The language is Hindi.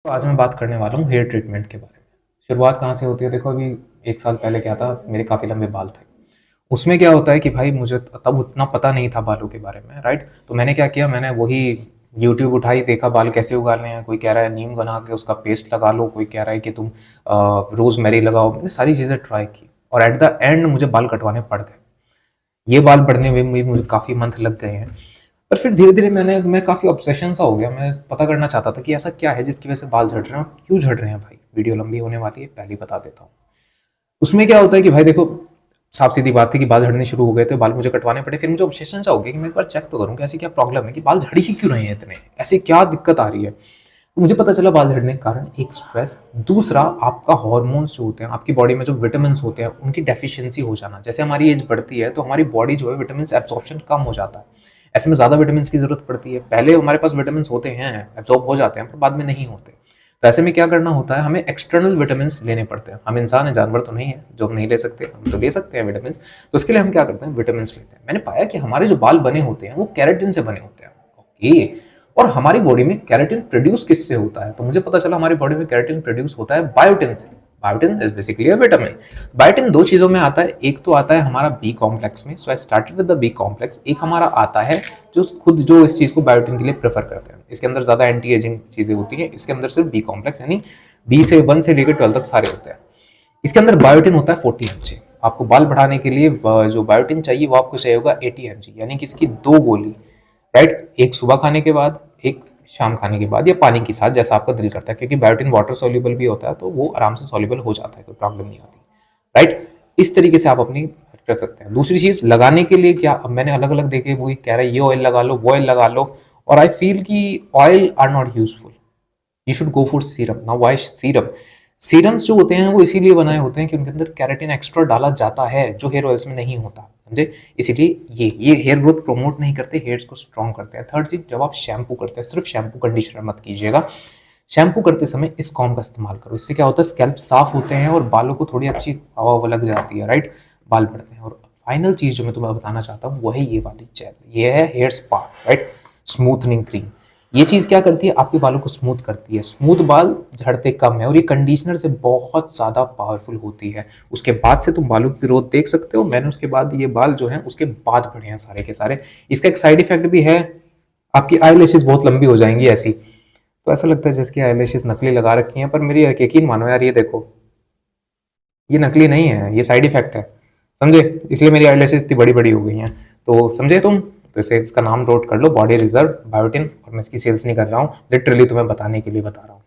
तो आज मैं बात करने वाला हूँ हेयर ट्रीटमेंट के बारे में। शुरुआत कहाँ से होती है? देखो, अभी 1 साल पहले क्या था, मेरे काफ़ी लंबे बाल थे। उसमें क्या होता है कि भाई मुझे तब उतना पता नहीं था बालों के बारे में, राइट? तो मैंने क्या किया, मैंने वही यूट्यूब उठाई, देखा बाल कैसे उगाने हैं। कोई कह रहा है नीम बना के उसका पेस्ट लगा लो, कोई कह रहा है कि तुम रोज़मेरी लगाओ। मैंने सारी चीज़ें ट्राई की और एट द एंड मुझे बाल कटवाने पड़ गए। ये बाल बढ़ने में भी मुझे काफ़ी मंथ लग गए हैं। पर फिर धीरे-धीरे मैं काफ़ी ऑब्सेशन सा हो गया। मैं पता करना चाहता था कि ऐसा क्या है जिसकी वजह से बाल झड़ रहे हैं और क्यों झड़ रहे हैं भाई? वीडियो लंबी होने वाली है, पहले ही बता देता हूँ। उसमें क्या होता है कि भाई देखो, साफ-सीधी बात थी कि बाल झड़ने शुरू हो गए थे, बाल मुझे कटवाने पड़े। फिर मुझे ऑब्सेशन सा हो गया कि मैं एक बार चेक तो करूँ कि ऐसी क्या प्रॉब्लम है कि बाल झड़ ही क्यों रहे हैं इतने? ऐसी क्या दिक्कत आ रही है? तो मुझे पता चला बाल झड़ने का कारण एक स्ट्रेस, दूसरा आपका हार्मोन्स जो होते हैं, आपकी बॉडी में जो विटामिन्स होते हैं, उनकी डेफिशिएंसी हो जाना। जैसे हमारी एज बढ़ती है, तो हमारी बॉडी जो है विटामिन्स एब्जॉर्प्शन कम हो जाता है। ऐसे में ज़्यादा विटामिन्स की ज़रूरत पड़ती है। पहले हमारे पास विटामिन्स होते हैं, एब्जॉर्ब हो जाते हैं, पर बाद में नहीं होते। तो ऐसे में क्या करना होता है, हमें एक्सटर्नल विटामिन्स लेने पड़ते हैं। हम इंसान हैं, जानवर तो नहीं है जो हम नहीं ले सकते। हम तो ले सकते हैं विटामिन्स। तो उसके लिए हम क्या करते हैं, विटामिन्स लेते हैं। मैंने पाया कि हमारे जो बाल बने होते हैं वो केराटिन से बने होते हैं। ओके। और हमारी बॉडी में केराटिन प्रोड्यूस किससे होता है? तो मुझे पता चला हमारी बॉडी में केराटिन प्रोड्यूस होता है बायोटिन से। Biotin is basically a vitamin. Biotin दो चीजों में आता है। एक तो आता है हमारा बी कॉम्प्लेक्स में, so I started with the B complex. एक हमारा आता है जो खुद जो इस चीज को बायोटिन के लिए प्रेफर करते हैं। इसके अंदर ज्यादा एंटी एजिंग चीजें होती हैं। इसके अंदर सिर्फ बी कॉम्प्लेक्स यानी बी से 1 से लेकर 12 तक सारे होते हैं। इसके अंदर बायोटिन होता है 40 mg। आपको बाल बढ़ाने के लिए जो बायोटिन चाहिए वो आपको चाहिए होगा 80 mg, यानी कि इसकी 2 गोली, राइट? एक सुबह खाने के बाद, एक शाम खाने के बाद, या पानी के साथ, जैसा आपका दिल करता है। क्योंकि बायोटिन वाटर सॉल्युबल भी होता है, तो वो आराम से सॉल्युबल हो जाता है, कोई प्रॉब्लम नहीं आती, राइट? इस तरीके से आप अपनी कर सकते हैं। दूसरी चीज लगाने के लिए क्या, अब मैंने अलग अलग देखे, वो कह रहा है ये ऑयल लगा लो, वो ऑयल लगा लो, और आई फील कि oil are not useful. You should go for serum. Now why serum? Serums जो होते हैं वो इसीलिए बनाए होते हैं कि उनके अंदर कैरेटिन एक्स्ट्रा डाला जाता है, जो हेयर ऑयल्स में नहीं होता, समझे? इसीलिए ये हेयर ग्रोथ प्रमोट नहीं करते, हेयर्स को स्ट्रॉन्ग करते हैं। थर्ड चीज, जब आप शैम्पू करते हैं, सिर्फ शैम्पू कंडीशनर मत कीजिएगा। शैम्पू करते समय इस कॉम का इस्तेमाल करो। इससे क्या होता है, स्कैल्प साफ होते हैं और बालों को थोड़ी अच्छी हवा लग जाती है, राइट? बाल बढ़ते हैं। और फाइनल चीज जो मैं तुम्हें बताना चाहता हूँ वो है ये वाली जेल। ये है hair spa, right? Smoothening cream. ये चीज क्या करती है, आपके बालों को स्मूथ करती है। स्मूथ बाल झड़ते कम है और ये कंडीशनर से बहुत ज्यादा पावरफुल होती है। उसके बाद से तुम बालों की ग्रोथ देख सकते हो। मैंने उसके बाद ये बाल जो हैं उसके बाद बढ़े हैं सारे के सारे। इसका एक साइड इफेक्ट भी है, आपकी आई लैशेज बहुत लंबी हो जाएंगी ऐसी। तो ऐसा लगता है जैसे आई लैशेज नकली लगा रखी हैं, पर मेरी यकीन मानो यार, ये देखो, ये नकली नहीं है, ये साइड इफेक्ट है, समझे? इसलिए मेरी आई लैशेज इतनी बड़ी बड़ी हो गई हैं। तो समझे तुम? तो इसे इसका नाम नोट कर लो, बॉडी रिजर्व बायोटिन। और मैं इसकी सेल्स नहीं कर रहा हूँ, लिटरली तुम्हें बताने के लिए बता रहा हूँ।